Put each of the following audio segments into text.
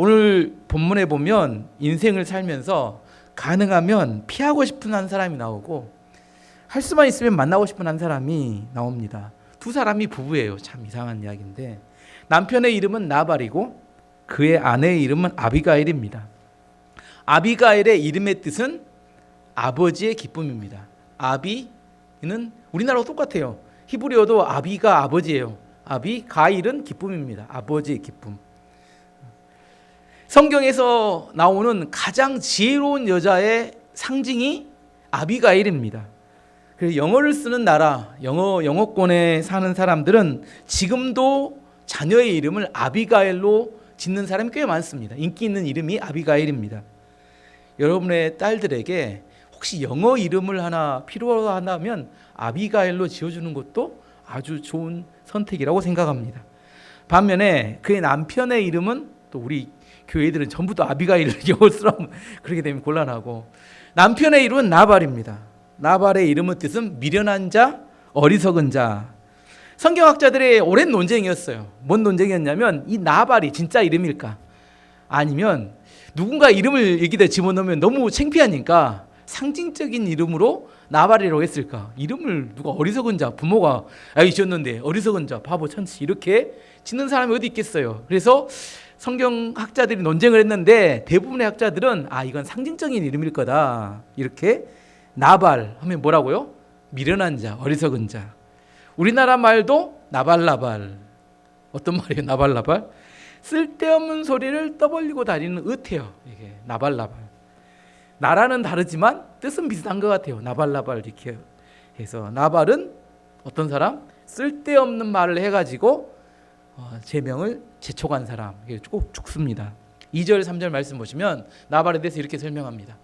오늘 본문에 보면 인생을 살면서 가능하면 피하고 싶은 한 사람이 나오고 할 수만 있으면 만나고 싶은 한 사람이 나옵니다. 두 사람이 부부예요. 참 이상한 이야기인데 남편의 이름은 나발이고 그의 아내의 이름은 아비가일입니다. 아비가일의 이름의 뜻은 아버지의 기쁨입니다. 아비는 우리나라와 똑같아요. 히브리어도 아비가 아버지예요. 아비, 가일은 기쁨입니다. 아버지의 기쁨. 성경에서 나오는 가장 지혜로운 여자의 상징이 아비가일입니다. 그래서 영어를 쓰는 나라, 영어권에 사는 사람들은 지금도 자녀의 이름을 아비가일로 짓는 사람이 꽤 많습니다. 인기 있는 이름이 아비가일입니다. 여러분의 딸들에게 혹시 영어 이름을 하나 필요하다면 아비가일로 지어주는 것도 아주 좋은 선택이라고 생각합니다. 반면에 그의 남편의 이름은 또 우리 교회들은 전부 다 아비가일을 영어로 쓰라면 그렇게 되면 곤란하고 남편의 이름은 나발입니다. 나발의 이름의 뜻은 미련한 자, 어리석은 자. 성경학자들의 오랜 논쟁이었어요. 뭔 논쟁이었냐면 이 나발이 진짜 이름일까? 아니면 누군가 이름을 여기다 집어넣으면 너무 창피하니까 상징적인 이름으로 나발이라고 했을까? 이름을 누가 어리석은 자, 부모가 지었는데 어리석은 자, 바보, 천치 이렇게 짓는 사람이 어디 있겠어요. 그래서 성경학자들이 논쟁을 했는데 대부분의 학자들은 이건 상징적인 이름일 거다. 이렇게 나발 하면 뭐라고요? 미련한 자, 어리석은 자. 우리나라 말도 나발나발. 어떤 말이에요? 나발나발? 쓸데없는 소리를 떠벌리고 다니는 의태요. 이게 나발나발. 나라는 다르지만 뜻은 비슷한 것 같아요. 나발나발 이렇게 해서 나발은 어떤 사람? 쓸데없는 말을 해가지고 제명을 재촉한 사람. 꼭 죽습니다. 2절 3절 말씀 보시면 나발에 대해서 이렇게 설명합니다.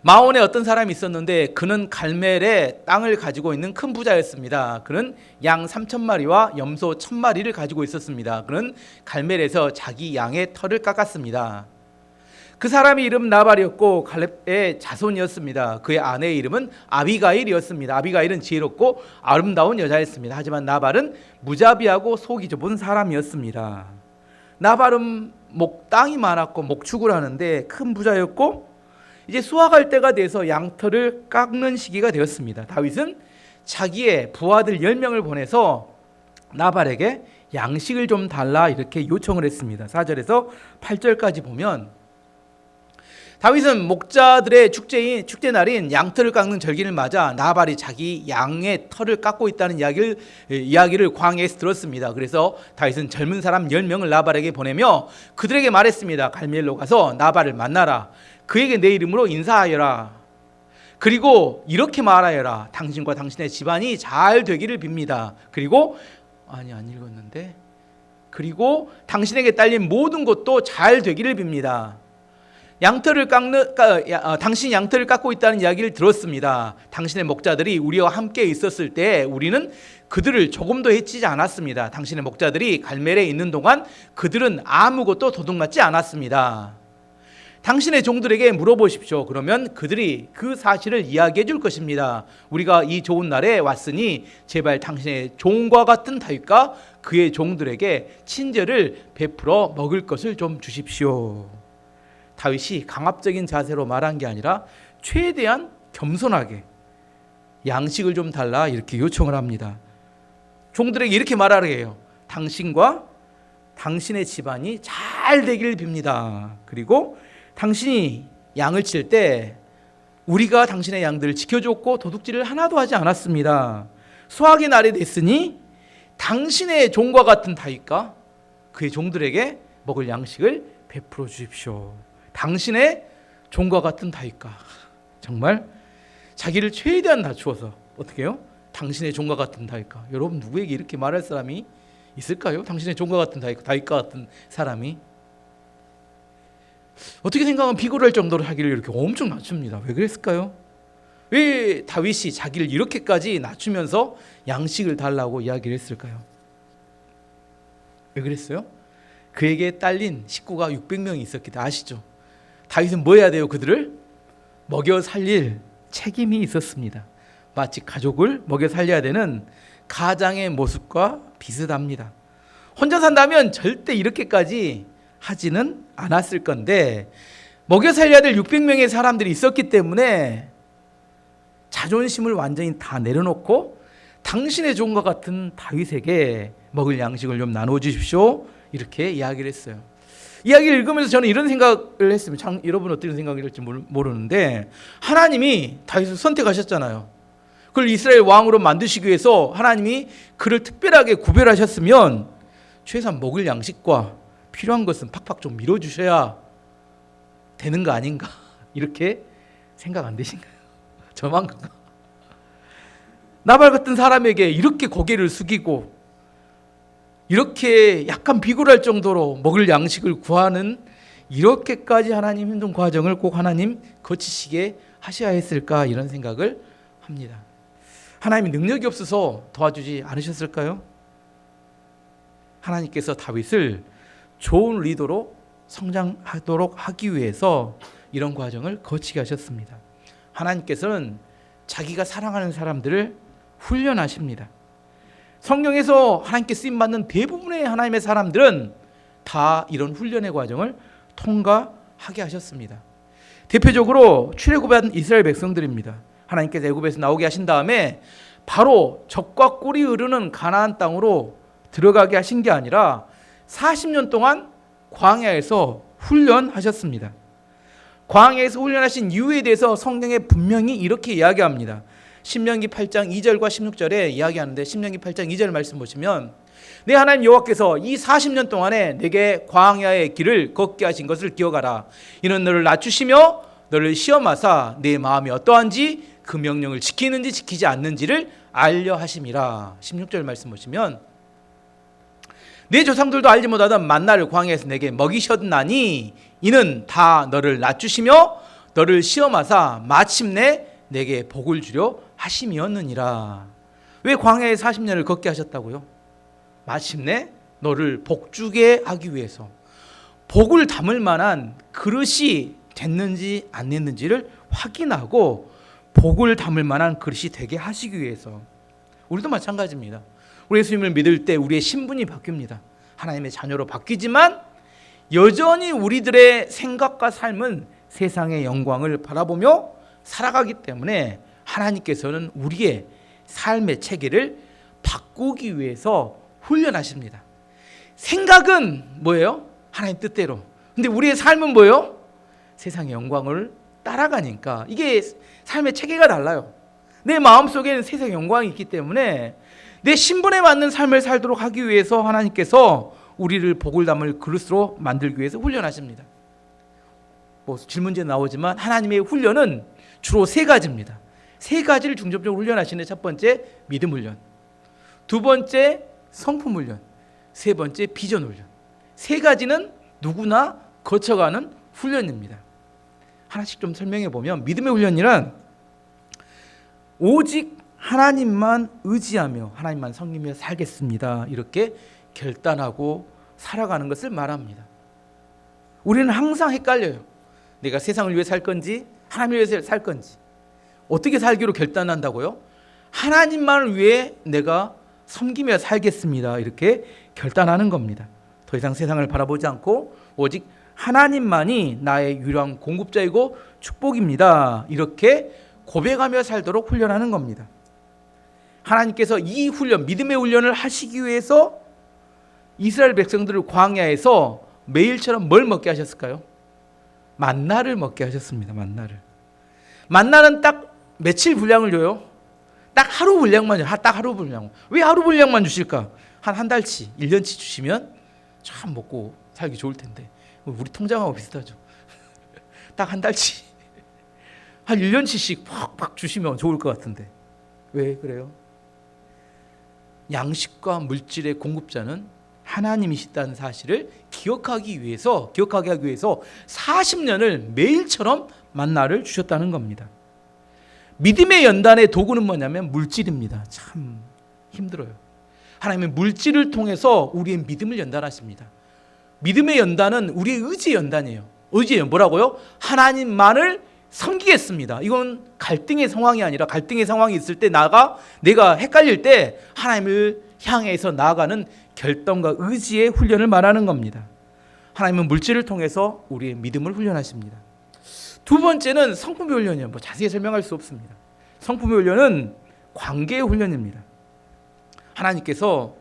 마온에 어떤 사람이 있었는데 그는 갈멜의 땅을 가지고 있는 큰 부자였습니다. 그는 양 3,000마리와 염소 1,000마리를 가지고 있었습니다. 그는 갈멜에서 자기 양의 털을 깎았습니다. 그 사람의 이름은 나발이었고 갈렙의 자손이었습니다. 그의 아내의 이름은 아비가일이었습니다. 아비가일은 지혜롭고 아름다운 여자였습니다. 하지만 나발은 무자비하고 속이 좁은 사람이었습니다. 나발은 땅이 많았고 목축을 하는데 큰 부자였고 이제 수확할 때가 돼서 양털을 깎는 시기가 되었습니다. 다윗은 자기의 부하들 10명을 보내서 나발에게 양식을 좀 달라 이렇게 요청을 했습니다. 4절에서 8절까지 보면 다윗은 목자들의 축제 날인 양털을 깎는 절기를 맞아 나발이 자기 양의 털을 깎고 있다는 이야기를 광야에서 들었습니다. 그래서 다윗은 젊은 사람 10명을 나발에게 보내며 그들에게 말했습니다. 갈멜로 가서 나발을 만나라. 그에게 내 이름으로 인사하여라. 그리고 이렇게 말하여라. 당신과 당신의 집안이 잘 되기를 빕니다. 그리고 안 읽었는데 그리고 당신에게 딸린 모든 것도 잘 되기를 빕니다. 당신이 양털을 깎고 있다는 이야기를 들었습니다. 당신의 목자들이 우리와 함께 있었을 때 우리는 그들을 조금도 해치지 않았습니다. 당신의 목자들이 갈멜에 있는 동안 그들은 아무것도 도둑맞지 않았습니다. 당신의 종들에게 물어보십시오. 그러면 그들이 그 사실을 이야기해 줄 것입니다. 우리가 이 좋은 날에 왔으니 제발 당신의 종과 같은 다윗과 그의 종들에게 친절을 베풀어 먹을 것을 좀 주십시오. 다윗이 강압적인 자세로 말한 게 아니라 최대한 겸손하게 양식을 좀 달라 이렇게 요청을 합니다. 종들에게 이렇게 말하라 해요. 당신과 당신의 집안이 잘 되기를 빕니다. 그리고 당신이 양을 칠 때 우리가 당신의 양들을 지켜줬고 도둑질을 하나도 하지 않았습니다. 수확의 날이 됐으니 당신의 종과 같은 다윗과 그의 종들에게 먹을 양식을 베풀어 주십시오. 당신의 종과 같은 다윗과 정말 자기를 최대한 낮추어서 어떻게 해요? 당신의 종과 같은 다윗과. 여러분 누구에게 이렇게 말할 사람이 있을까요? 당신의 종과 같은 다윗과 같은 사람이. 어떻게 생각하면 비굴할 정도로 자기를 이렇게 엄청 낮춥니다. 왜 그랬을까요? 왜 다윗이 자기를 이렇게까지 낮추면서 양식을 달라고 이야기를 했을까요? 왜 그랬어요? 그에게 딸린 식구가 600명이 있었기 때문에 아시죠? 다윗은 뭐 해야 돼요? 그들을 먹여 살릴 책임이 있었습니다. 마치 가족을 먹여 살려야 되는 가장의 모습과 비슷합니다. 혼자 산다면 절대 이렇게까지 하지는 않았을 건데 먹여 살려야 될 600명의 사람들이 있었기 때문에 자존심을 완전히 다 내려놓고 당신의 종과 같은 다윗에게 먹을 양식을 좀 나눠주십시오, 이렇게 이야기를 했어요. 이야기를 읽으면서 저는 이런 생각을 했습니다. 여러분 어떤 생각이 될지 모르는데, 하나님이 다윗을 선택하셨잖아요. 그걸 이스라엘 왕으로 만드시기 위해서 하나님이 그를 특별하게 구별하셨으면 최소한 먹을 양식과 필요한 것은 팍팍 좀 밀어주셔야 되는 거 아닌가, 이렇게 생각 안 되신가요? 저만 그런가? 나발 같은 사람에게 이렇게 고개를 숙이고 이렇게 약간 비굴할 정도로 먹을 양식을 구하는, 이렇게까지 하나님 힘든 과정을 꼭 하나님 거치시게 하셔야 했을까, 이런 생각을 합니다. 하나님이 능력이 없어서 도와주지 않으셨을까요? 하나님께서 다윗을 좋은 리더로 성장하도록 하기 위해서 이런 과정을 거치게 하셨습니다. 하나님께서는 자기가 사랑하는 사람들을 훈련하십니다. 성경에서 하나님께 쓰임받는 대부분의 하나님의 사람들은 다 이런 훈련의 과정을 통과하게 하셨습니다. 대표적으로 출애굽한 이스라엘 백성들입니다. 하나님께서 애굽에서 나오게 하신 다음에 바로 적과 꿀이 흐르는 가나안 땅으로 들어가게 하신 게 아니라 40년 동안 광야에서 훈련하셨습니다. 광야에서 훈련하신 이유에 대해서 성경에 분명히 이렇게 이야기합니다. 신명기 8장 2절과 16절에 이야기하는데, 신명기 8장 2절 말씀 보시면, 내 하나님 여호와께서 이 40년 동안에 내게 광야의 길을 걷게 하신 것을 기억하라. 이는 너를 낮추시며 너를 시험하사 내 마음이 어떠한지 그 명령을 지키는지 지키지 않는지를 알려 하심이라. 16절 말씀 보시면, 내 조상들도 알지 못하던 만나를 광야에서 내게 먹이셨나니 이는 다 너를 낮추시며 너를 시험하사 마침내 내게 복을 주려 하심이었느니라. 왜 광야에 40년을 걷게 하셨다고요? 마침내 너를 복주게 하기 위해서, 복을 담을 만한 그릇이 됐는지 안 됐는지를 확인하고 복을 담을 만한 그릇이 되게 하시기 위해서. 우리도 마찬가지입니다. 우리 예수님을 믿을 때 우리의 신분이 바뀝니다. 하나님의 자녀로 바뀌지만 여전히 우리들의 생각과 삶은 세상의 영광을 바라보며 살아가기 때문에 하나님께서는 우리의 삶의 체계를 바꾸기 위해서 훈련하십니다. 생각은 뭐예요? 하나님 뜻대로. 근데 우리의 삶은 뭐예요? 세상의 영광을 따라가니까 이게 삶의 체계가 달라요. 내 마음속에는 세상의 영광이 있기 때문에 내 신분에 맞는 삶을 살도록 하기 위해서 하나님께서 우리를 복을 담을 그릇으로 만들기 위해서 훈련하십니다. 뭐 질문지에 나오지만 하나님의 훈련은 주로 세 가지입니다. 세 가지를 중점적으로 훈련하시는, 첫 번째 믿음 훈련, 두 번째 성품 훈련, 세 번째 비전 훈련. 세 가지는 누구나 거쳐가는 훈련입니다. 하나씩 좀 설명해 보면, 믿음의 훈련이란 오직 하나님만 의지하며 하나님만 섬기며 살겠습니다, 이렇게 결단하고 살아가는 것을 말합니다. 우리는 항상 헷갈려요. 내가 세상을 위해 살 건지 하나님을 위해서 살 건지. 어떻게 살기로 결단한다고요? 하나님만을 위해 내가 섬기며 살겠습니다, 이렇게 결단하는 겁니다. 더 이상 세상을 바라보지 않고 오직 하나님만이 나의 유일한 공급자이고 축복입니다, 이렇게 고백하며 살도록 훈련하는 겁니다. 하나님께서 이 훈련, 믿음의 훈련을 하시기 위해서 이스라엘 백성들을 광야에서 매일처럼 뭘 먹게 하셨을까요? 만나를 먹게 하셨습니다. 만나는 딱 며칠 분량을 줘요? 딱 하루 분량만 줘요. 딱 하루 분량. 왜 하루 분량만 주실까? 한 달치, 1년치 주시면 참 먹고 살기 좋을 텐데. 우리 통장하고 비슷하죠. 딱 한 달치, 한 1년치씩 팍팍 주시면 좋을 것 같은데. 왜 그래요? 양식과 물질의 공급자는 하나님이시다는 사실을 기억하게 하기 위해서 40년을 매일처럼 만나를 주셨다는 겁니다. 믿음의 연단의 도구는 뭐냐면 물질입니다. 참 힘들어요. 하나님은 물질을 통해서 우리의 믿음을 연단하십니다. 믿음의 연단은 우리의 의지의 연단이에요. 의지예요. 뭐라고요? 하나님만을 섬기겠습니다. 이건 갈등의 상황이 아니라, 갈등의 상황이 있을 때 내가 헷갈릴 때 하나님을 향해서 나아가는 결단과 의지의 훈련을 말하는 겁니다. 하나님은 물질을 통해서 우리의 믿음을 훈련하십니다. 두 번째는 성품의 훈련이에요. 뭐 자세히 설명할 수 없습니다. 성품의 훈련은 관계의 훈련입니다. 하나님께서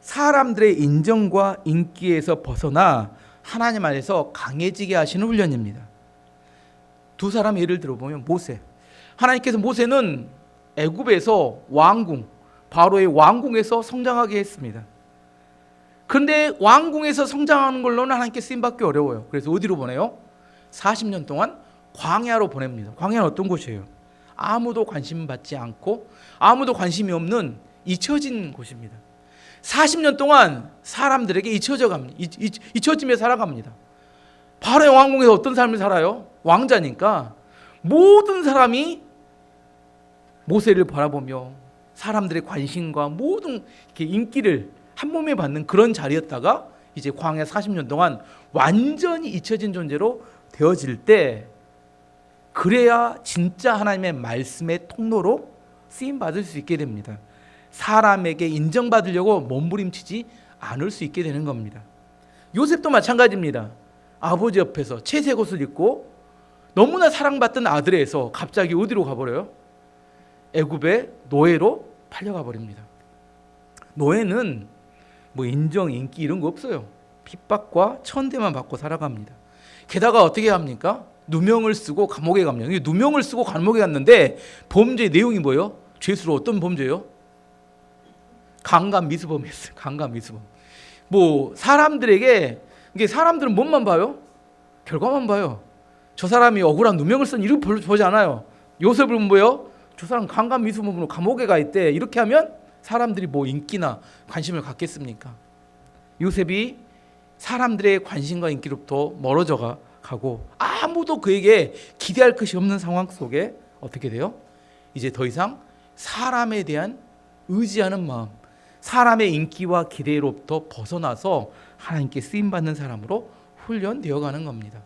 사람들의 인정과 인기에서 벗어나 하나님 안에서 강해지게 하시는 훈련입니다. 두 사람 예를 들어보면 모세. 하나님께서 모세는 애굽에서 왕궁, 바로의 왕궁에서 성장하게 했습니다. 그런데 왕궁에서 성장하는 걸로는 하나님께 쓰임받기 어려워요. 그래서 어디로 보내요? 40년 동안 광야로 보냅니다. 광야는 어떤 곳이에요? 아무도 관심 받지 않고 아무도 관심이 없는 잊혀진 곳입니다. 40년 동안 사람들에게 잊혀지며 살아갑니다. 바로의 왕궁에서 어떤 삶을 살아요? 왕자니까 모든 사람이 모세를 바라보며 사람들의 관심과 모든 인기를 한 몸에 받는 그런 자리였다가 이제 광야 40년 동안 완전히 잊혀진 존재로 되어질 때, 그래야 진짜 하나님의 말씀의 통로로 쓰임받을 수 있게 됩니다. 사람에게 인정받으려고 몸부림치지 않을 수 있게 되는 겁니다. 요셉도 마찬가지입니다. 아버지 옆에서 채색 옷을 입고 너무나 사랑받던 아들에서 갑자기 어디로 가버려요? 애굽의 노예로 팔려가 버립니다. 노예는 뭐 인정, 인기 이런 거 없어요. 핍박과 천대만 받고 살아갑니다. 게다가 어떻게 합니까? 누명을 쓰고 감옥에 갑니다. 누명을 쓰고 감옥에 갔는데 범죄의 내용이 뭐예요? 죄수로 어떤 범죄요? 강간 미수범이었어요. 강간 미수범. 뭐 사람들에게, 이게 사람들은 뭔만 봐요? 결과만 봐요. 저 사람이 억울한 누명을 쓴 이런 별로 보지 않아요. 요셉을 뭐예요? 저 사람 강간 미수범으로 감옥에 가 있대. 이렇게 하면 사람들이 뭐 인기나 관심을 갖겠습니까? 요셉이 사람들의 관심과 인기로부터 멀어져 가고 아무도 그에게 기대할 것이 없는 상황 속에 어떻게 돼요? 이제 더 이상 사람에 대한 의지하는 마음, 사람의 인기와 기대로부터 벗어나서 하나님께 쓰임받는 사람으로 훈련되어 가는 겁니다.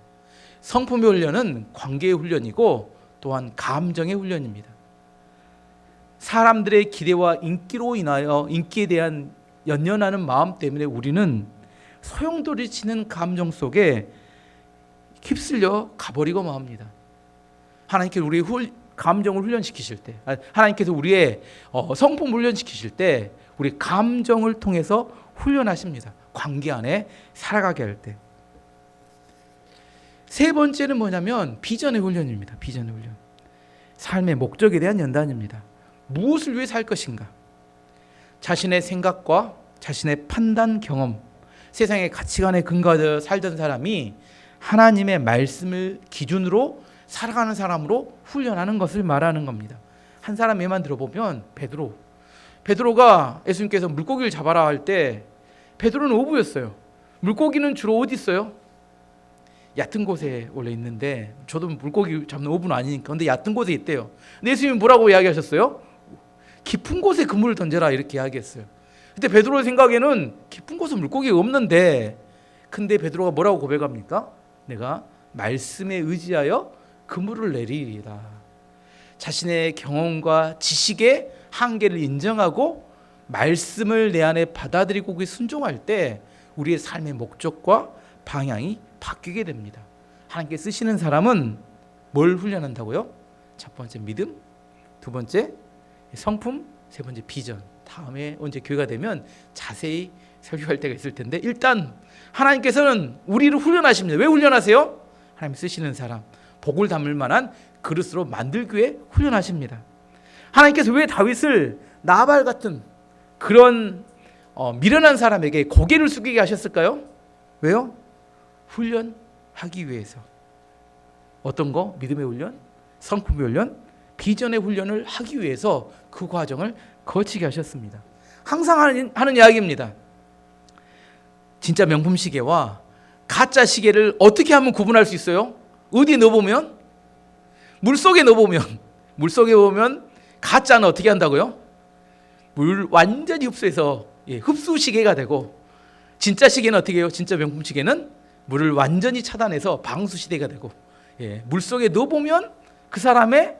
성품의 훈련은 관계의 훈련이고 또한 감정의 훈련입니다. 사람들의 기대와 인기로 인하여 인기에 대한 연연하는 마음 때문에 우리는 소용돌이치는 감정 속에 휩쓸려 가버리고 맙니다. 하나님께서 우리의 감정을 훈련시키실 때, 하나님께서 우리의 성품을 훈련시키실 때 우리 감정을 통해서 훈련하십니다. 관계 안에 살아가게 할 때. 세 번째는 뭐냐면 비전의 훈련입니다. 비전의 훈련. 삶의 목적에 대한 연단입니다. 무엇을 위해 살 것인가? 자신의 생각과 자신의 판단, 경험, 세상의 가치관에 근거하여 살던 사람이 하나님의 말씀을 기준으로 살아가는 사람으로 훈련하는 것을 말하는 겁니다. 한 사람 예만 들어보면 베드로가 예수님께서 물고기를 잡아라 할 때 베드로는 어부였어요. 물고기는 주로 어디 있어요? 얕은 곳에 원래 있는데, 저도 물고기 잡는 어부는 아니니까, 근데 얕은 곳에 있대요. 근데 예수님이 뭐라고 이야기하셨어요? 깊은 곳에 그물을 던져라 이렇게 이야기했어요. 근데 베드로의 생각에는 깊은 곳에 물고기가 없는데, 근데 베드로가 뭐라고 고백합니까? 내가 말씀에 의지하여 그물을 내리리라. 자신의 경험과 지식의 한계를 인정하고 말씀을 내 안에 받아들이고 그에 순종할 때 우리의 삶의 목적과 방향이 바뀌게 됩니다. 하나님께 쓰시는 사람은 뭘 훈련한다고요? 첫 번째 믿음, 두 번째 성품, 세 번째 비전. 다음에 언제 교회가 되면 자세히 설교할 때가 있을 텐데, 일단 하나님께서는 우리를 훈련하십니다. 왜 훈련하세요? 하나님 쓰시는 사람, 복을 담을 만한 그릇으로 만들기 위해 훈련하십니다. 하나님께서 왜 다윗을 나발 같은 그런 미련한 사람에게 고개를 숙이게 하셨을까요? 왜요? 훈련하기 위해서. 어떤 거? 믿음의 훈련, 성품의 훈련, 비전의 훈련을 하기 위해서 그 과정을 거치게 하셨습니다. 항상 하는 이야기입니다. 진짜 명품 시계와 가짜 시계를 어떻게 하면 구분할 수 있어요? 어디에 넣어보면? 물속에 넣어보면, 물속에 보면 가짜는 어떻게 한다고요? 물 완전히 흡수해서 흡수 시계가 되고, 진짜 시계는 어떻게 해요? 진짜 명품 시계는 물을 완전히 차단해서 방수 시대가 되고, 물속에 넣어보면 그 사람의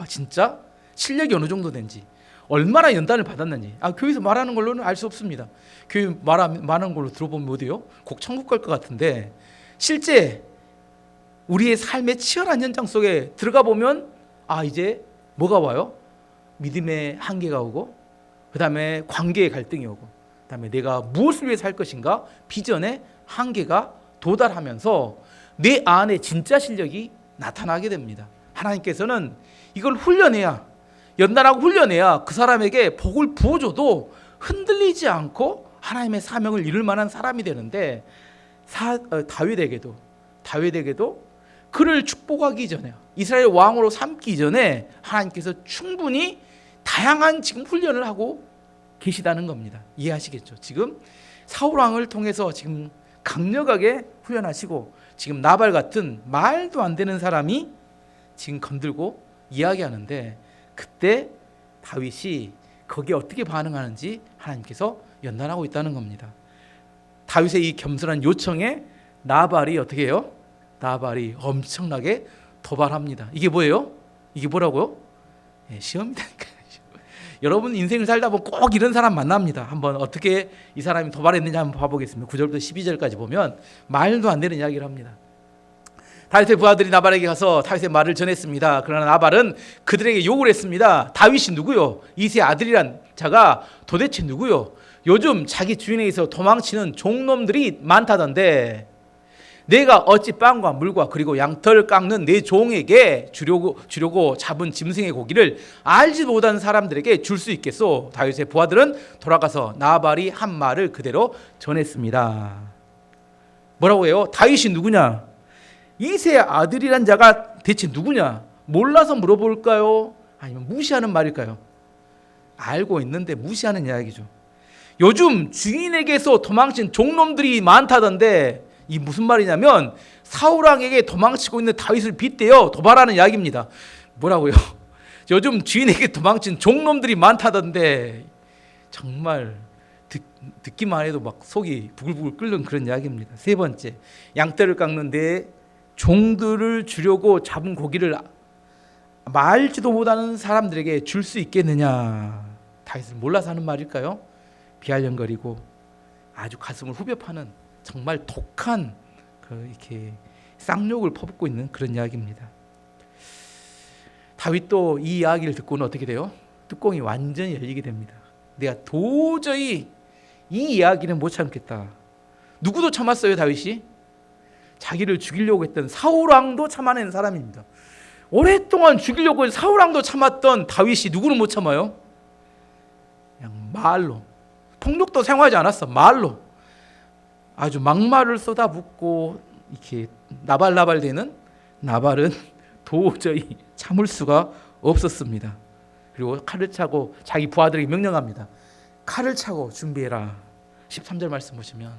진짜 실력이 어느 정도 된지, 얼마나 연단을 받았는지 교회에서 말하는 걸로는 알 수 없습니다. 교회 말하는 걸로 들어보면 어디요? 꼭 천국 갈 것 같은데 실제 우리의 삶의 치열한 현장 속에 들어가 보면 이제 뭐가 와요? 믿음의 한계가 오고 그 다음에 관계의 갈등이 오고 그 다음에 내가 무엇을 위해 살 것인가 비전의 한계가 도달하면서 내 안에 진짜 실력이 나타나게 됩니다. 하나님께서는 이걸 훈련해야 연단하고 훈련해야 그 사람에게 복을 부어줘도 흔들리지 않고 하나님의 사명을 이룰 만한 사람이 되는데 다윗에게도 그를 축복하기 전에 이스라엘 왕으로 삼기 전에 하나님께서 충분히 다양한 지금 훈련을 하고 계시다는 겁니다. 이해하시겠죠? 지금 사울 왕을 통해서 지금 강력하게 훈련하시고 지금 나발 같은 말도 안 되는 사람이 지금 건들고 이야기하는데 그때 다윗이 거기에 어떻게 반응하는지 하나님께서 연단하고 있다는 겁니다. 다윗의 이 겸손한 요청에 나발이 어떻게 해요? 나발이 엄청나게 도발합니다. 이게 뭐예요? 이게 뭐라고요? 시험이다니까요. 여러분 인생을 살다 보면 꼭 이런 사람 만납니다. 한번 어떻게 이 사람이 도발했는지 한번 봐보겠습니다. 9절부터 12절까지 보면 말도 안 되는 이야기를 합니다. 다윗의 부하들이 나발에게 가서 다윗의 말을 전했습니다. 그러나 나발은 그들에게 욕을 했습니다. 다윗이 누구요? 이새의 아들이란 자가 도대체 누구요? 요즘 자기 주인에게서 도망치는 종놈들이 많다던데 내가 어찌 빵과 물과 그리고 양털 깎는 내 종에게 주려고 잡은 짐승의 고기를 알지 못하는 사람들에게 줄 수 있겠소? 다윗의 부하들은 돌아가서 나발이 한 말을 그대로 전했습니다. 뭐라고 해요? 다윗이 누구냐? 이새의 아들이란 자가 대체 누구냐? 몰라서 물어볼까요? 아니면 무시하는 말일까요? 알고 있는데 무시하는 이야기죠. 요즘 주인에게서 도망친 종놈들이 많다던데 이 무슨 말이냐면 사울왕에게 도망치고 있는 다윗을 빗대어 도발하는 이야기입니다. 뭐라고요? 요즘 주인에게 도망친 종놈들이 많다던데 정말 듣기만 해도 막 속이 부글부글 끓는 그런 이야기입니다. 세 번째, 양떼를 깎는 내 종들을 주려고 잡은 고기를 말지도 못하는 사람들에게 줄 수 있겠느냐? 다윗을 몰라서 하는 말일까요? 비아냥거리고 아주 가슴을 후벼 파는 정말 독한 이렇게 쌍욕을 퍼붓고 있는 그런 이야기입니다. 다윗도 이 이야기를 듣고는 어떻게 돼요? 뚜껑이 완전히 열리게 됩니다. 내가 도저히 이 이야기는 못 참겠다. 누구도 참았어요, 다윗이? 자기를 죽이려고 했던 사울왕도 참아낸 사람입니다. 오랫동안 죽이려고 해서 사울왕도 참았던 다윗이 누구는 못 참아요? 그냥 말로, 폭력도 사용하지 않았어. 말로 아주 막말을 쏟아붓고 이렇게 나발나발대는 나발은 도저히 참을 수가 없었습니다. 그리고 칼을 차고 자기 부하들에게 명령합니다. 칼을 차고 준비해라. 13절 말씀 보시면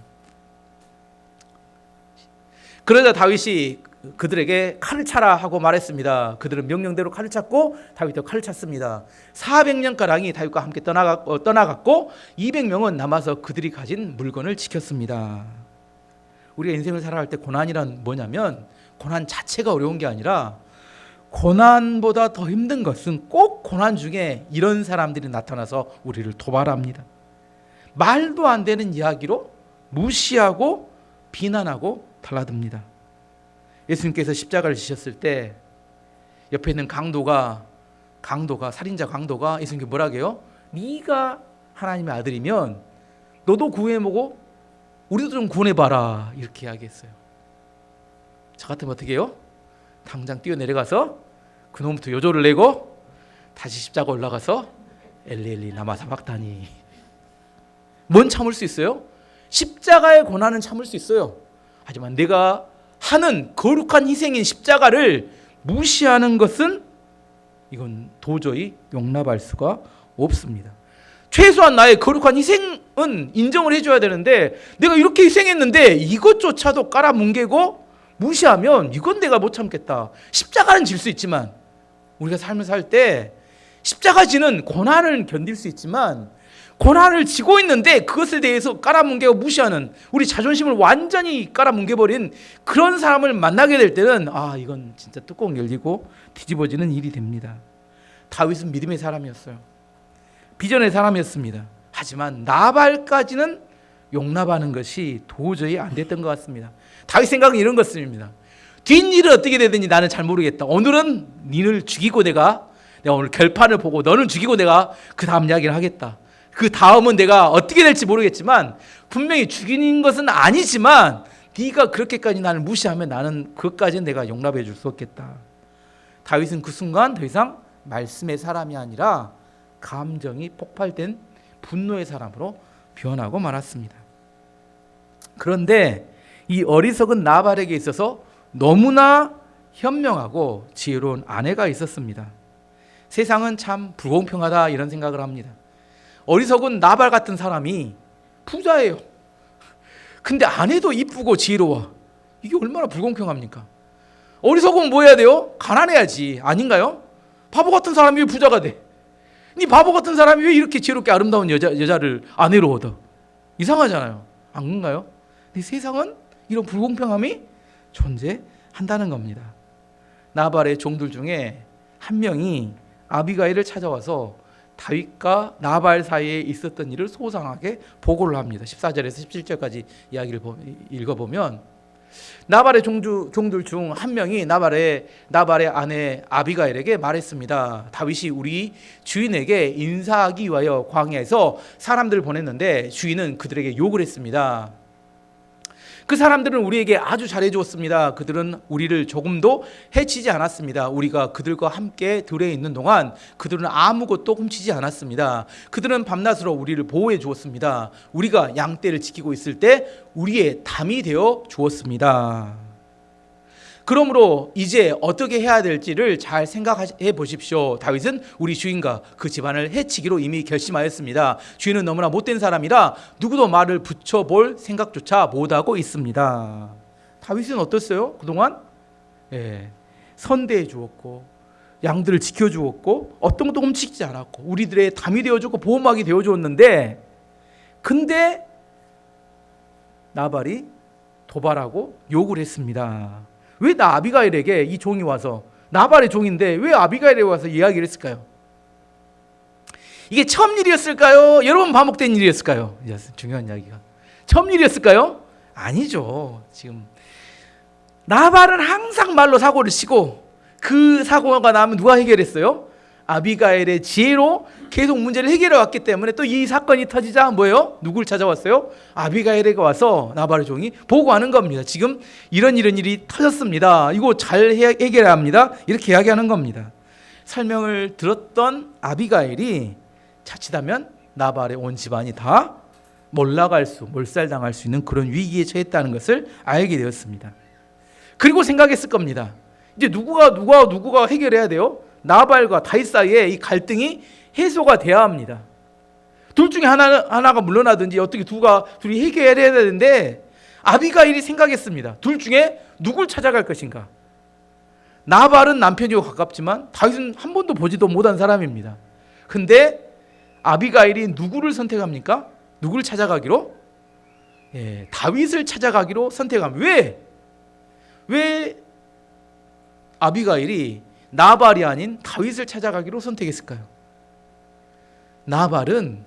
그러자 다윗이 그들에게 칼을 차라 하고 말했습니다. 그들은 명령대로 칼을 찼고 다윗도 칼을 찼습니다. 400년가량이 다윗과 함께 떠나갔고 200명은 남아서 그들이 가진 물건을 지켰습니다. 우리가 인생을 살아갈 때 고난이란 뭐냐면 고난 자체가 어려운 게 아니라 고난보다 더 힘든 것은 꼭 고난 중에 이런 사람들이 나타나서 우리를 도발합니다. 말도 안 되는 이야기로 무시하고 비난하고 달라듭니다. 예수님께서 십자가를 지셨을 때 옆에 있는 강도가 살인자 강도가 예수님께 뭐라고 해요? 네가 하나님의 아들이면 너도 구해보고 우리도 좀 구원해봐라 이렇게 이야기했어요. 저 같으면 어떻게 해요? 당장 뛰어내려가서 그놈부터 요조를 내고 다시 십자가 올라가서 엘리 라마 사박다니. 뭔 참을 수 있어요? 십자가의 고난은 참을 수 있어요. 하지만 내가 하는 거룩한 희생인 십자가를 무시하는 것은 이건 도저히 용납할 수가 없습니다. 최소한 나의 거룩한 희생은 인정을 해줘야 되는데 내가 이렇게 희생했는데 이것조차도 깔아뭉개고 무시하면 이건 내가 못 참겠다. 십자가는 질 수 있지만 우리가 삶을 살 때 십자가 지는 고난을 견딜 수 있지만 고난을 지고 있는데 그것에 대해서 깔아뭉개고 무시하는 우리 자존심을 완전히 깔아뭉개버린 그런 사람을 만나게 될 때는 이건 진짜 뚜껑 열리고 뒤집어지는 일이 됩니다. 다윗은 믿음의 사람이었어요. 비전의 사람이었습니다. 하지만 나발까지는 용납하는 것이 도저히 안 됐던 것 같습니다. 다윗 생각은 이런 것입니다. 뒷일은 어떻게 되든지 나는 잘 모르겠다. 오늘은 니를 죽이고 내가 오늘 결판을 보고 너는 죽이고 내가 그 다음 이야기를 하겠다. 그 다음은 내가 어떻게 될지 모르겠지만 분명히 죽이는 것은 아니지만 네가 그렇게까지 나를 무시하면 나는 그것까지는 내가 용납해 줄 수 없겠다. 다윗은 그 순간 더 이상 말씀의 사람이 아니라 감정이 폭발된 분노의 사람으로 변하고 말았습니다. 그런데 이 어리석은 나발에게 있어서 너무나 현명하고 지혜로운 아내가 있었습니다. 세상은 참 불공평하다 이런 생각을 합니다. 어리석은 나발 같은 사람이 부자예요. 근데 아내도 이쁘고 지혜로워. 이게 얼마나 불공평합니까? 어리석으면 뭐 해야 돼요? 가난해야지. 아닌가요? 바보 같은 사람이 왜 부자가 돼? 이 바보 같은 사람이 왜 이렇게 지혜롭게 아름다운 여자를 아내로 얻어? 이상하잖아요. 안 그런가요? 근데 세상은 이런 불공평함이 존재한다는 겁니다. 나발의 종들 중에 한 명이 아비가일을 찾아와서 다윗과 나발 사이에 있었던 일을 소상하게 보고를 합니다. 14절에서 17절까지 이야기를 읽어보면 나발의 종들 중 한 명이 나발의 아내 아비가일에게 말했습니다. 다윗이 우리 주인에게 인사하기 위하여 광야에서 사람들을 보냈는데 주인은 그들에게 욕을 했습니다. 그 사람들은 우리에게 아주 잘해 주었습니다. 그들은 우리를 조금도 해치지 않았습니다. 우리가 그들과 함께 들에 있는 동안 그들은 아무것도 훔치지 않았습니다. 그들은 밤낮으로 우리를 보호해 주었습니다. 우리가 양떼를 지키고 있을 때 우리의 담이 되어 주었습니다. 그러므로 이제 어떻게 해야 될지를 잘 생각해 보십시오. 다윗은 우리 주인과 그 집안을 해치기로 이미 결심하였습니다. 주인은 너무나 못된 사람이라 누구도 말을 붙여볼 생각조차 못하고 있습니다. 다윗은 어땠어요? 그동안 선대해 주었고 양들을 지켜주었고 어떤 것도 훔치지 않았고 우리들의 담이 되어주고 보호막이 되어주었는데 근데 나발이 도발하고 욕을 했습니다. 왜 나 아비가일에게 이 종이 와서 나발의 종인데 왜 아비가일에 와서 이야기를 했을까요? 이게 처음 일이었을까요? 여러 번 반복된 일이었을까요? 중요한 이야기가 처음 일이었을까요? 아니죠. 지금 나발은 항상 말로 사고를 치고 그 사고가 나면 누가 해결했어요? 아비가일의 지혜로 계속 문제를 해결해 왔기 때문에 또 이 사건이 터지자 뭐예요? 누굴 찾아왔어요? 아비가일에게 와서 나발의 종이 보고하는 겁니다. 지금 이런 일이 터졌습니다. 이거 잘 해결해야 합니다. 이렇게 이야기하는 겁니다. 설명을 들었던 아비가일이 자칫하면 나발의 온 집안이 다 몰살당할 수 있는 그런 위기에 처했다는 것을 알게 되었습니다. 그리고 생각했을 겁니다. 이제 누구가 해결해야 돼요? 나발과 다윗 사이에 이 갈등이 해소가 돼야 합니다. 둘 중에 하나가 물러나든지 어떻게 둘이 해결해야 되는데 아비가일이 생각했습니다. 둘 중에 누굴 찾아갈 것인가? 나발은 남편이고 가깝지만 다윗은 한 번도 보지도 못한 사람입니다. 근데 아비가일이 누구를 선택합니까? 누구를 찾아가기로? 다윗을 찾아가기로 선택합니다. 왜 아비가일이 나발이 아닌 다윗을 찾아가기로 선택했을까요? 나발은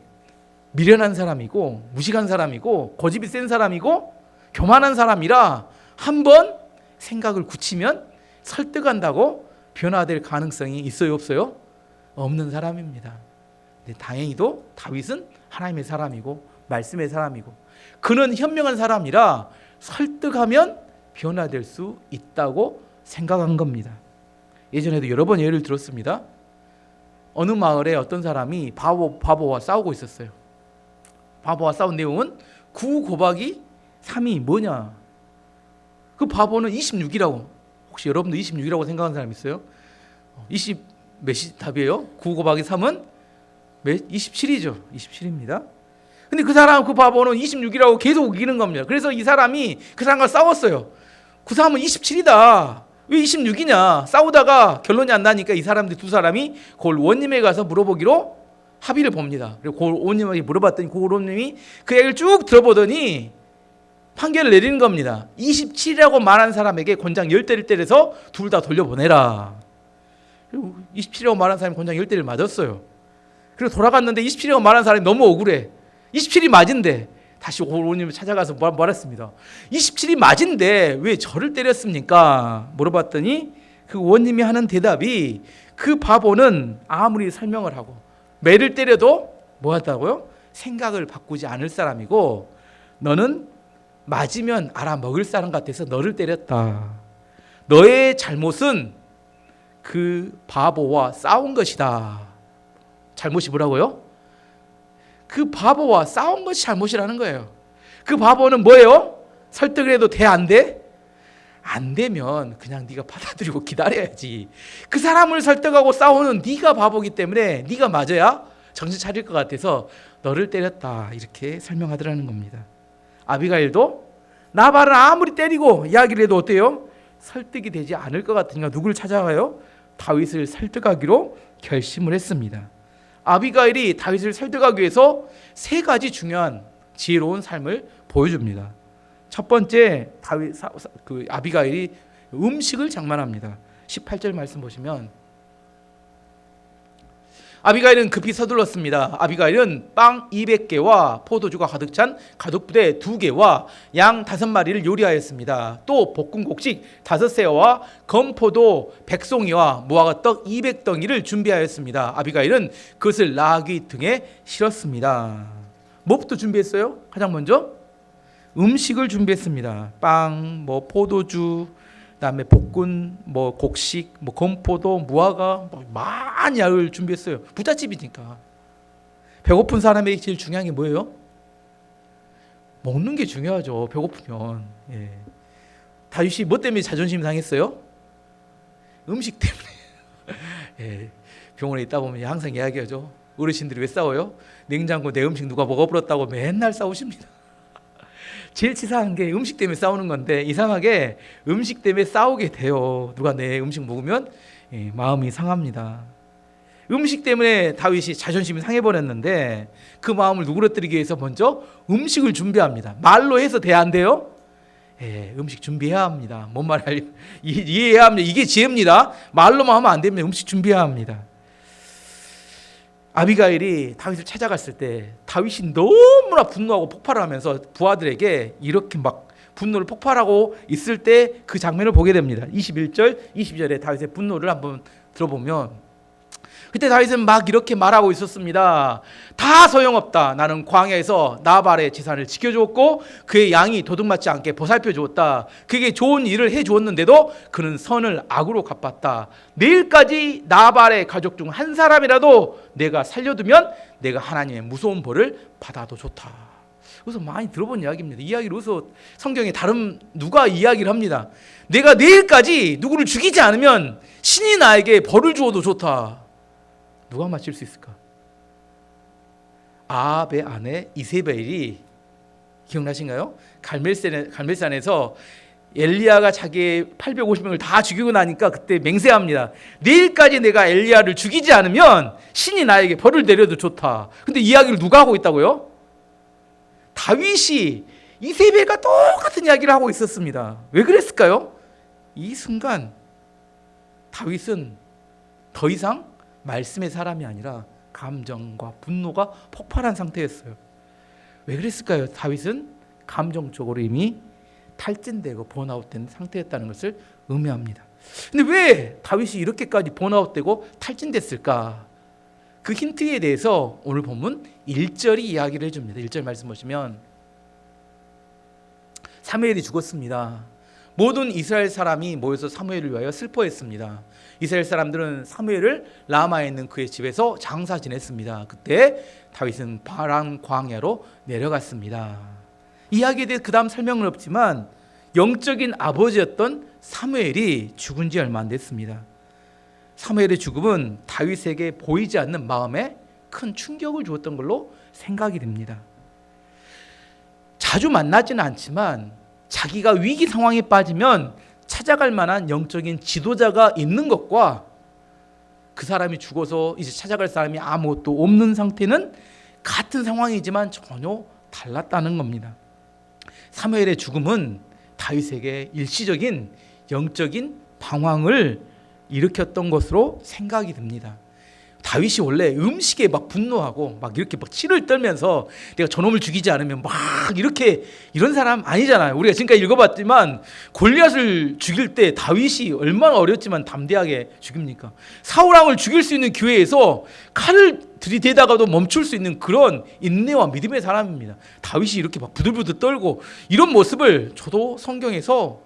미련한 사람이고 무식한 사람이고 고집이 센 사람이고 교만한 사람이라 한번 생각을 굳히면 설득한다고 변화될 가능성이 있어요, 없어요? 없는 사람입니다. 근데 다행히도 다윗은 하나님의 사람이고 말씀의 사람이고 그는 현명한 사람이라 설득하면 변화될 수 있다고 생각한 겁니다. 예전에도 여러 번 예를 들었습니다. 어느 마을에 어떤 사람이 바보와 싸우고 있었어요. 바보와 싸운 내용은 9 곱하기 3이 뭐냐? 그 바보는 26이라고. 혹시 여러분도 26이라고 생각하는 사람 있어요? 20 몇이 답이에요? 9 곱하기 3은 27이죠. 27입니다. 근데 그 바보는 26이라고 계속 우기는 겁니다. 그래서 이 사람이 그 사람과 싸웠어요. 그 사람은 27이다. 왜 26이냐? 싸우다가 결론이 안 나니까 이 두 사람이 그 원님에 가서 물어보기로 합의를 봅니다. 그리고 그 원님에게 물어봤더니 그 원님이 그 얘기를 쭉 들어보더니 판결을 내리는 겁니다. 27이라고 말한 사람에게 권장 10대를 때려서 둘 다 돌려보내라. 그리고 27이라고 말한 사람이 권장 10대를 맞았어요. 그리고 돌아갔는데 27이라고 말한 사람이 너무 억울해. 27이 맞은데 다시 어머님을 찾아가서 말했습니다. 27이 맞은데 왜 저를 때렸습니까? 물어봤더니 그 원님이 하는 대답이 그 바보는 아무리 설명을 하고 매를 때려도 뭐 한다고요? 생각을 바꾸지 않을 사람이고 너는 맞으면 알아먹을 사람 같아서 너를 때렸다. 너의 잘못은 그 바보와 싸운 것이다. 잘못이 뭐라고요? 그 바보와 싸운 것이 잘못이라는 거예요. 그 바보는 뭐예요? 설득을 해도 돼? 안 돼? 안 되면 그냥 네가 받아들이고 기다려야지. 그 사람을 설득하고 싸우는 네가 바보기 때문에 네가 맞아야 정신 차릴 것 같아서 너를 때렸다. 이렇게 설명하더라는 겁니다. 아비가일도 나발을 아무리 때리고 이야기를 해도 어때요? 설득이 되지 않을 것 같으니까 누구를 찾아가요? 다윗을 설득하기로 결심을 했습니다. 아비가일이 다윗을 설득하기 위해서 세 가지 중요한 지혜로운 삶을 보여줍니다. 첫 번째, 아비가일이 음식을 장만합니다. 18절 말씀 보시면 아비가일은 급히 서둘렀습니다. 아비가일은 빵 200개와 포도주가 가득 찬 가죽부대 2개와 양 5마리를 요리하였습니다. 또 볶은 곡식 5새와 건포도 100송이와 무화과떡 200덩이를 준비하였습니다. 아비가일은 그것을 나귀 등에 실었습니다. 뭐부터 준비했어요? 가장 먼저 음식을 준비했습니다. 빵, 포도주, 그다음에 볶은 곡식, 건포도, 무화과 많이 약을 준비했어요. 부잣집이니까. 배고픈 사람에게 제일 중요한 게 뭐예요? 먹는 게 중요하죠. 배고프면. 예. 다윗이 뭐 때문에 자존심 상했어요? 음식 때문에. 예. 병원에 있다 보면 항상 이야기하죠. 어르신들이 왜 싸워요? 냉장고 내 음식 누가 먹어버렸다고 맨날 싸우십니다. 제일 치사한 게 음식 때문에 싸우는 건데 이상하게 음식 때문에 싸우게 돼요. 누가 내 음식 먹으면 마음이 상합니다. 음식 때문에 다윗이 자존심이 상해버렸는데 그 마음을 누그러뜨리기 위해서 먼저 음식을 준비합니다. 말로 해서 돼 안 돼요? 음식 준비해야 합니다. 뭔 말이에요? 이해해야 합니다. 이게 지혜입니다. 말로만 하면 안 됩니다. 음식 준비해야 합니다. 아비가일이 다윗을 찾아갔을 때 다윗이 너무나 분노하고 폭발을 하면서 부하들에게 이렇게 막 분노를 폭발하고 있을 때 그 장면을 보게 됩니다. 21절, 22절에 다윗의 분노를 한번 들어보면 그때 다윗은 막 이렇게 말하고 있었습니다. 다 소용없다. 나는 광야에서 나발의 재산을 지켜주었고 그의 양이 도둑맞지 않게 보살펴 주었다. 그에게 좋은 일을 해 주었는데도 그는 선을 악으로 갚았다. 내일까지 나발의 가족 중 한 사람이라도 내가 살려두면 내가 하나님의 무서운 벌을 받아도 좋다. 그래서 많이 들어본 이야기입니다. 이 이야기를 어디서 성경에 다른 누가 이야기를 합니다. 내가 내일까지 누구를 죽이지 않으면 신이 나에게 벌을 주어도 좋다. 누가 맞힐 수 있을까? 아합의 아내 이세벨이 기억나신가요? 갈멜산에서 엘리야가 자기의 850명을 다 죽이고 나니까 그때 맹세합니다. 내일까지 내가 엘리야를 죽이지 않으면 신이 나에게 벌을 내려도 좋다. 근데 이야기를 누가 하고 있다고요? 다윗이 이세벨과 똑같은 이야기를 하고 있었습니다. 왜 그랬을까요? 이 순간 다윗은 더 이상 말씀의 사람이 아니라 감정과 분노가 폭발한 상태였어요. 왜 그랬을까요? 다윗은 감정적으로 이미 탈진되고 번아웃된 상태였다는 것을 의미합니다. 근데 왜 다윗이 이렇게까지 번아웃되고 탈진됐을까? 그 힌트에 대해서 오늘 본문 1절이 이야기를 해줍니다. 1절 말씀 보시면 사무엘이 죽었습니다. 모든 이스라엘 사람이 모여서 사무엘을 위하여 슬퍼했습니다. 이스라엘 사람들은 사무엘을 라마에 있는 그의 집에서 장사 지냈습니다. 그때 다윗은 바란 광야로 내려갔습니다. 이야기에 대해 그 다음 설명은 없지만 영적인 아버지였던 사무엘이 죽은 지 얼마 안 됐습니다. 사무엘의 죽음은 다윗에게 보이지 않는 마음에 큰 충격을 주었던 걸로 생각이 됩니다. 자주 만나지는 않지만 자기가 위기 상황에 빠지면 찾아갈 만한 영적인 지도자가 있는 것과 그 사람이 죽어서 이제 찾아갈 사람이 아무것도 없는 상태는 같은 상황이지만 전혀 달랐다는 겁니다. 사무엘의 죽음은 다윗에게 일시적인 영적인 방황을 일으켰던 것으로 생각이 됩니다. 다윗이 원래 음식에 막 분노하고 막 이렇게 막 치를 떨면서 내가 저놈을 죽이지 않으면 막 이렇게 이런 사람 아니잖아요. 우리가 지금까지 읽어봤지만 골리앗을 죽일 때 다윗이 얼마나 어렸지만 담대하게 죽입니까? 사울왕을 죽일 수 있는 기회에서 칼을 들이대다가도 멈출 수 있는 그런 인내와 믿음의 사람입니다. 다윗이 이렇게 막 부들부들 떨고 이런 모습을 저도 성경에서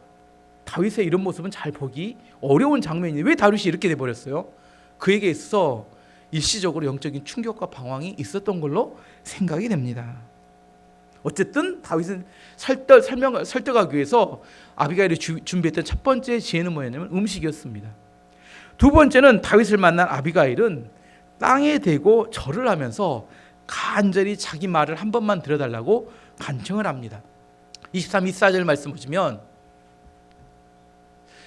다윗의 이런 모습은 잘 보기 어려운 장면이에요. 왜 다윗이 이렇게 돼버렸어요? 그에게 있어서 일시적으로 영적인 충격과 방황이 있었던 걸로 생각이 됩니다. 어쨌든 다윗은 설득하기 위해서 아비가일이 준비했던 첫 번째 지혜는 뭐였냐면 음식이었습니다. 두 번째는 다윗을 만난 아비가일은 땅에 대고 절을 하면서 간절히 자기 말을 한 번만 들어달라고 간청을 합니다. 23, 24절 말씀 보시면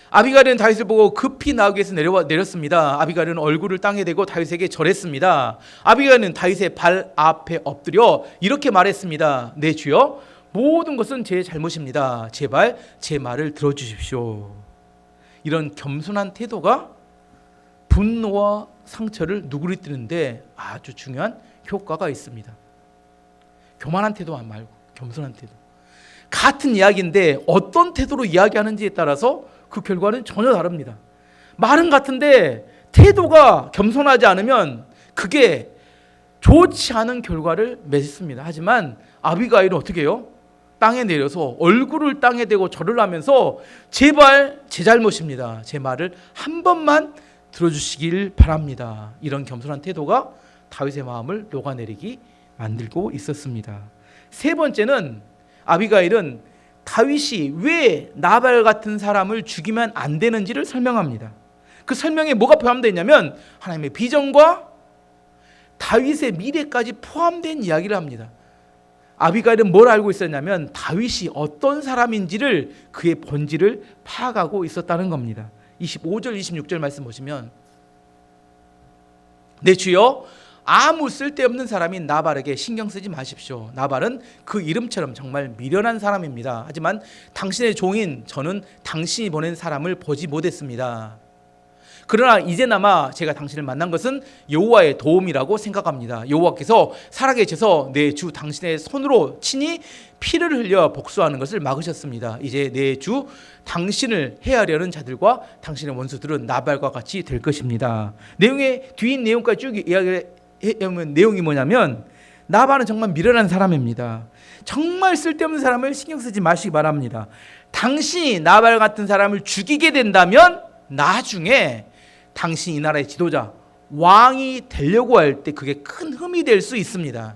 아비가일은 다윗을 보고 급히 나오기 위해서 내렸습니다. 아비가일은 얼굴을 땅에 대고 다윗에게 절했습니다. 아비가일은 다윗의 발 앞에 엎드려 이렇게 말했습니다. 내 주여, 모든 것은 제 잘못입니다. 제발 제 말을 들어주십시오. 이런 겸손한 태도가 분노와 상처를 누그러뜨리는데 아주 중요한 효과가 있습니다. 교만한 태도 말고 겸손한 태도. 같은 이야기인데 어떤 태도로 이야기하는지에 따라서 그 결과는 전혀 다릅니다. 말은 같은데 태도가 겸손하지 않으면 그게 좋지 않은 결과를 맺습니다. 하지만 아비가일은 어떻게 해요? 땅에 내려서 얼굴을 땅에 대고 절을 하면서 제발 제 잘못입니다. 제 말을 한 번만 들어주시길 바랍니다. 이런 겸손한 태도가 다윗의 마음을 녹아내리게 만들고 있었습니다. 세 번째는 아비가일은 다윗이 왜 나발 같은 사람을 죽이면 안 되는지를 설명합니다. 그 설명에 뭐가 포함되어 있냐면 하나님의 비전과 다윗의 미래까지 포함된 이야기를 합니다. 아비가일은 뭘 알고 있었냐면 다윗이 어떤 사람인지를 그의 본질을 파악하고 있었다는 겁니다. 25절 26절 말씀 보시면 내 주여, 아무 쓸데없는 사람인 나발에게 신경 쓰지 마십시오. 나발은 그 이름처럼 정말 미련한 사람입니다. 하지만 당신의 종인 저는 당신이 보낸 사람을 보지 못했습니다. 그러나 이제나마 제가 당신을 만난 것은 여호와의 도움이라고 생각합니다. 여호와께서 살아계셔서 내 주 당신의 손으로 친히 피를 흘려 복수하는 것을 막으셨습니다. 이제 내 주 당신을 해하려는 자들과 당신의 원수들은 나발과 같이 될 것입니다. 내용의 뒤인 내용까지 쭉 이야기하면 내용이 뭐냐면 나발은 정말 미련한 사람입니다. 정말 쓸데없는 사람을 신경 쓰지 마시기 바랍니다. 당신이 나발 같은 사람을 죽이게 된다면 나중에 당신이 이 나라의 지도자, 왕이 되려고 할 때 그게 큰 흠이 될 수 있습니다.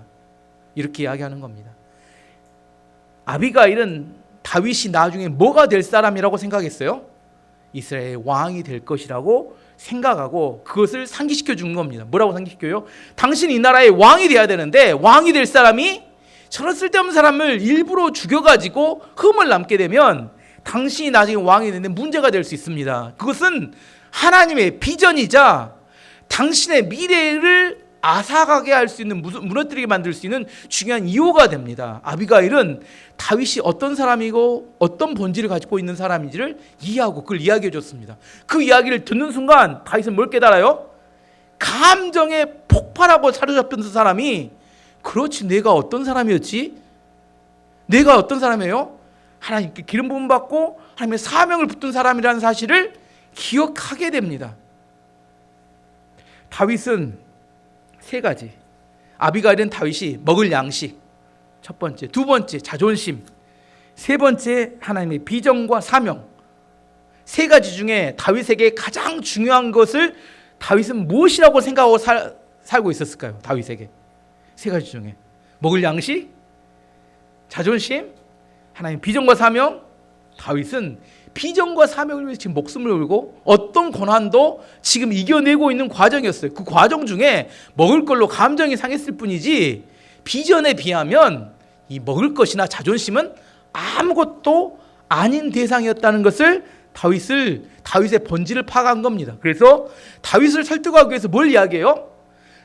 이렇게 이야기하는 겁니다. 아비가일은 다윗이 나중에 뭐가 될 사람이라고 생각했어요? 이스라엘의 왕이 될 것이라고 생각하고 그것을 상기시켜 준 겁니다. 뭐라고 상기시켜요? 당신이 이 나라의 왕이 돼야 되는데 왕이 될 사람이 저런 쓸데없는 사람을 일부러 죽여가지고 흠을 남게 되면 당신이 나중에 왕이 되는데 문제가 될 수 있습니다. 그것은 하나님의 비전이자 당신의 미래를 앗아가게 할 수 있는, 무너뜨리게 만들 수 있는 중요한 이유가 됩니다. 아비가일은 다윗이 어떤 사람이고 어떤 본질을 가지고 있는 사람인지를 이해하고 그걸 이야기해 줬습니다. 그 이야기를 듣는 순간 다윗은 뭘 깨달아요? 감정에 폭발하고 사로잡힌 사람이 그렇지, 내가 어떤 사람이었지? 내가 어떤 사람이에요? 하나님께 기름 부음 받고 하나님의 사명을 붙든 사람이라는 사실을 기억하게 됩니다. 다윗은 세 가지. 아비가일은 다윗이 먹을 양식, 첫 번째. 두 번째, 자존심. 세 번째, 하나님의 비전과 사명. 세 가지 중에 다윗에게 가장 중요한 것을 다윗은 무엇이라고 생각하고 살고 있었을까요? 다윗에게 세 가지 중에 먹을 양식, 자존심, 하나님 비전과 사명. 다윗은 비전과 사명을 위해서 지금 목숨을 걸고 어떤 고난도 지금 이겨내고 있는 과정이었어요. 그 과정 중에 먹을 걸로 감정이 상했을 뿐이지 비전에 비하면 이 먹을 것이나 자존심은 아무것도 아닌 대상이었다는 것을 다윗의 본질을 파악한 겁니다. 그래서 다윗을 설득하기 위해서 뭘 이야기해요?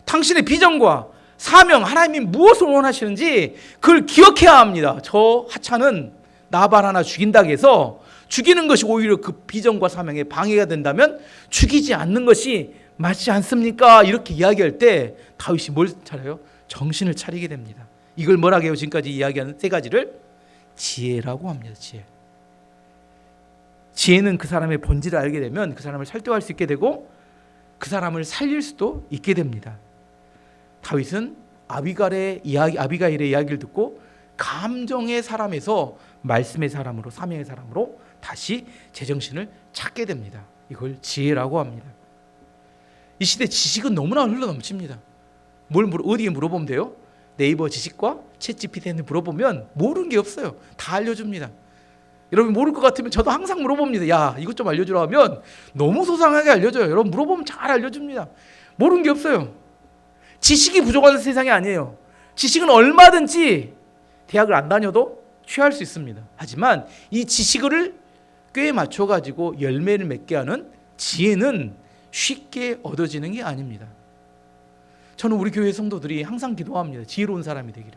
당신의 비전과 사명, 하나님이 무엇을 원하시는지 그걸 기억해야 합니다. 저 하찮은 나발 하나 죽인다고 해서 죽이는 것이 오히려 그 비전과 사명에 방해가 된다면 죽이지 않는 것이 맞지 않습니까? 이렇게 이야기할 때 다윗이 뭘 차려요? 정신을 차리게 됩니다. 이걸 뭐라고 해요? 지금까지 이야기하는 세 가지를 지혜라고 합니다. 지혜는 그 사람의 본질을 알게 되면 그 사람을 설득할 수 있게 되고 그 사람을 살릴 수도 있게 됩니다. 다윗은 아비가일의 이야기를 듣고 감정의 사람에서 말씀의 사람으로, 사명의 사람으로 다시 제정신을 찾게 됩니다. 이걸 지혜라고 합니다. 이 시대 지식은 너무나 흘러넘칩니다. 어디에 물어보면 돼요? 네이버 지식과 챗GPT한테 물어보면 모르는 게 없어요. 다 알려줍니다. 여러분 모를 것 같으면 저도 항상 물어봅니다. 야, 이것 좀 알려주라 하면 너무 소상하게 알려줘요. 여러분 물어보면 잘 알려줍니다. 모르는 게 없어요. 지식이 부족한 세상이 아니에요. 지식은 얼마든지 대학을 안 다녀도 취할 수 있습니다. 하지만 이 지식을 꽤 맞춰가지고 열매를 맺게 하는 지혜는 쉽게 얻어지는 게 아닙니다. 저는 우리 교회 성도들이 항상 기도합니다. 지혜로운 사람이 되기를.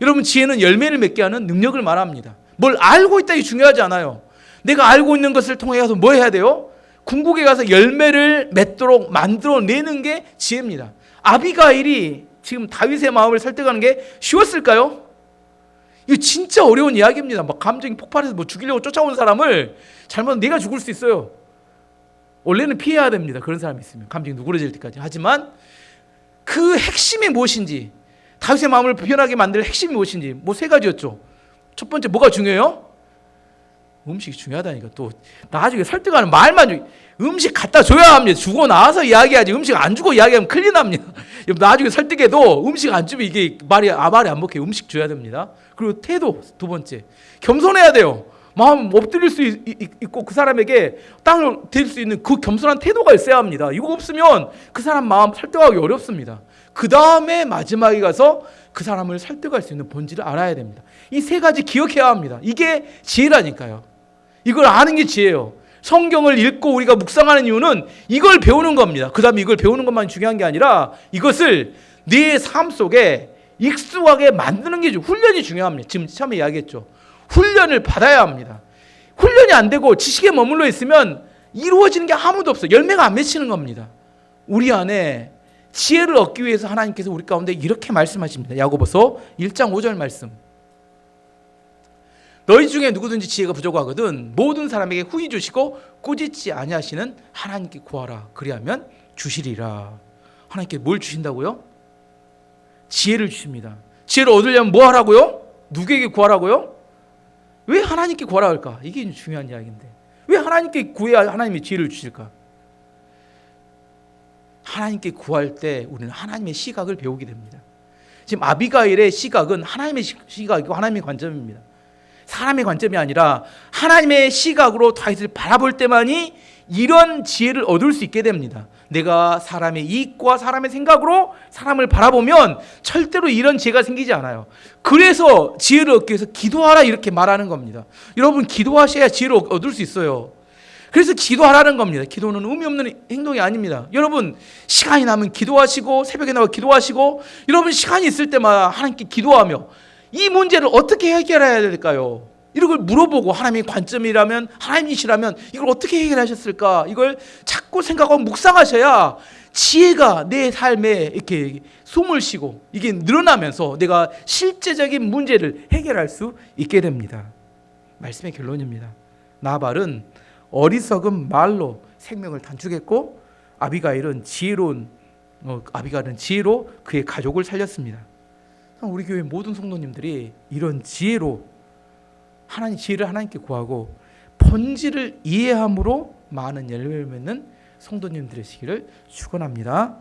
여러분 지혜는 열매를 맺게 하는 능력을 말합니다. 뭘 알고 있다 이 중요하지 않아요. 내가 알고 있는 것을 통해 가서 뭐 해야 돼요? 궁극에 가서 열매를 맺도록 만들어내는 게 지혜입니다. 아비가일이 지금 다윗의 마음을 설득하는 게 쉬웠을까요? 이거 진짜 어려운 이야기입니다. 막 감정이 폭발해서 뭐 죽이려고 쫓아온 사람을 잘못하면 내가 죽을 수 있어요. 원래는 피해야 됩니다. 그런 사람이 있으면 감정이 누그러질 때까지. 하지만 그 핵심이 무엇인지, 다윗의 마음을 표현하게 만들 핵심이 무엇인지 뭐 세 가지였죠. 첫 번째 뭐가 중요해요? 음식이 중요하다니까. 또 나중에 설득하는 말만 음식 갖다 줘야 합니다. 주고 나와서 이야기하지 음식 안 주고 이야기하면 큰일 납니다. 나중에 설득해도 음식 안 주면 이게 말이 안 먹혀요. 음식 줘야 됩니다. 그리고 태도 두 번째 겸손해야 돼요. 마음 엎드릴 수 있고 그 사람에게 땅을 댈 수 있는 그 겸손한 태도가 있어야 합니다. 이거 없으면 그 사람 마음 설득하기 어렵습니다. 그 다음에 마지막에 가서 그 사람을 설득할 수 있는 본질을 알아야 됩니다. 이 세 가지 기억해야 합니다. 이게 지혜라니까요. 이걸 아는 게 지혜예요. 성경을 읽고 우리가 묵상하는 이유는 이걸 배우는 겁니다. 그 다음에 이걸 배우는 것만 중요한 게 아니라 이것을 네 삶 속에 익숙하게 만드는 게 훈련이 중요합니다. 지금 처음에 이야기했죠. 훈련을 받아야 합니다. 훈련이 안 되고 지식에 머물러 있으면 이루어지는 게 아무도 없어요. 열매가 안 맺히는 겁니다. 우리 안에 지혜를 얻기 위해서 하나님께서 우리 가운데 이렇게 말씀하십니다. 야고보서 1장 5절 말씀. 너희 중에 누구든지 지혜가 부족하거든 모든 사람에게 후히 주시고 꾸짖지 아니하시는 하나님께 구하라. 그리하면 주시리라. 하나님께 뭘 주신다고요? 지혜를 주십니다. 지혜를 얻으려면 뭐 하라고요? 누구에게 구하라고요? 왜 하나님께 구하라 할까? 이게 중요한 이야기인데 왜 하나님께 구해야 하나님이 지혜를 주실까? 하나님께 구할 때 우리는 하나님의 시각을 배우게 됩니다. 지금 아비가일의 시각은 하나님의 시각이고 하나님의 관점입니다. 사람의 관점이 아니라 하나님의 시각으로 다윗을 바라볼 때만이 이런 지혜를 얻을 수 있게 됩니다. 내가 사람의 이익과 사람의 생각으로 사람을 바라보면 절대로 이런 지혜가 생기지 않아요. 그래서 지혜를 얻기 위해서 기도하라 이렇게 말하는 겁니다. 여러분 기도하셔야 지혜를 얻을 수 있어요. 그래서 기도하라는 겁니다. 기도는 의미 없는 행동이 아닙니다. 여러분 시간이 나면 기도하시고 새벽에 나와 기도하시고 여러분 시간이 있을 때마다 하나님께 기도하며 이 문제를 어떻게 해결해야 될까요? 이런 걸 물어보고 하나님의 관점이라면 하나님이시라면 이걸 어떻게 해결하셨을까? 이걸 자꾸 생각하고 묵상하셔야 지혜가 내 삶에 이렇게 숨을 쉬고 이게 늘어나면서 내가 실제적인 문제를 해결할 수 있게 됩니다. 말씀의 결론입니다. 나발은 어리석은 말로 생명을 단축했고 아비가일은 지혜로 그의 가족을 살렸습니다. 우리 교회 모든 성도님들이 이런 지혜로 지혜를 하나님께 구하고 본질을 이해함으로 많은 열매를 맺는 성도님 되시기를 축원합니다.